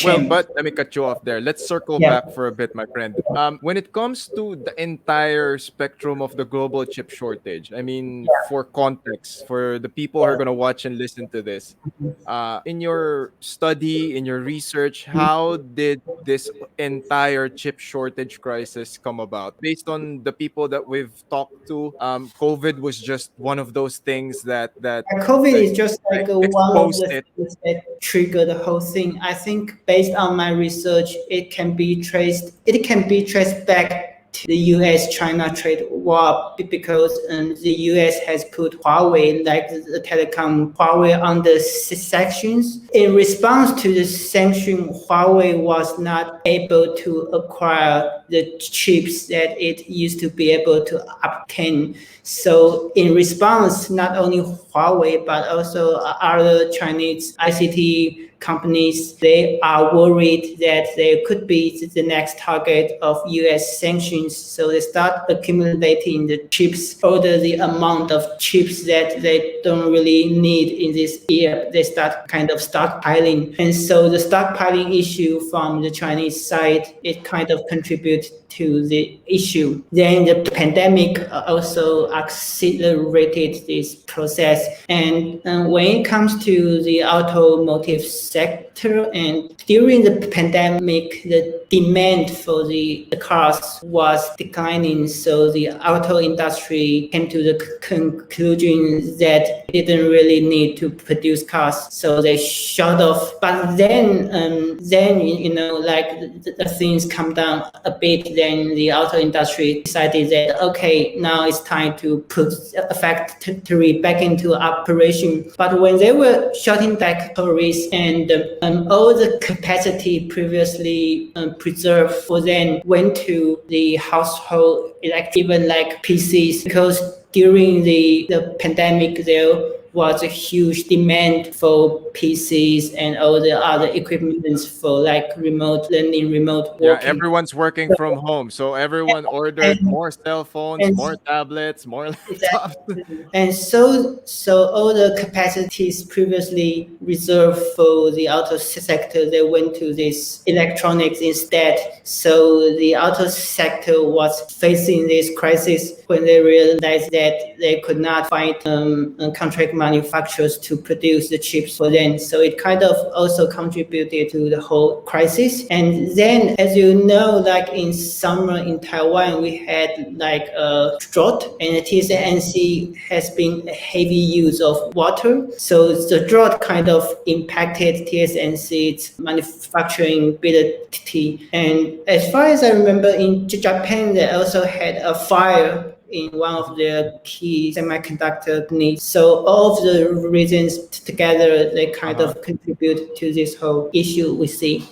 Well, shame. but let me cut you off there. Let's circle Yeah. back for a bit, my friend. When it comes to the entire spectrum of the global chip shortage, I mean, for context, for the people who are going to watch and listen to this, in your study, in your research, how did this entire chip shortage crisis come about? Based on the people that we've talked to, COVID was just one of those things COVID that is just like one of exposed the it. things that trigger the whole thing. I think based on my research, it can be traced back to the US-China trade war because the US has put Huawei, like the telecom Huawei, under sanctions. In response to the sanction, Huawei was not able to acquire the chips that it used to be able to obtain. So in response, not only Huawei but also other Chinese ICT companies, they are worried that they could be the next target of US sanctions. So they start accumulating the chips, order the amount of chips that they don't really need in this year. They start kind of stockpiling. And so the stockpiling issue from the Chinese side, it kind of contributes to the issue. Then the pandemic also accelerated this process. And when it comes to the automotive sector, and during the pandemic, the demand for the cars was declining. So the auto industry came to the conclusion that it didn't really need to produce cars. So they shut off. But then like the things come down a bit. Then the auto industry decided that okay, now it's time to put a factory back into operation. But when they were shutting factories and all the capacity previously preserved for them went to the household electric, even like PCs, because during the pandemic there was a huge demand for PCs and all the other equipments for like remote learning, remote Yeah, working. everyone's working from home, so everyone ordered And, more cell phones, and more tablets, more laptops. exactly. And so all the capacities previously reserved for the auto sector, they went to this electronics instead. So the auto sector was facing this crisis when they realized that they could not find contract manufacturers to produce the chips for them. So it kind of also contributed to the whole crisis. And then, as you know, like in summer in Taiwan, we had like a drought, and TSMC has been a heavy use of water. So the drought kind of impacted TSMC's manufacturing ability. And as far as I remember, in Japan, they also had a fire in one of their key semiconductor needs. So all of the reasons together, they kind Uh-huh. of contribute to this whole issue we see.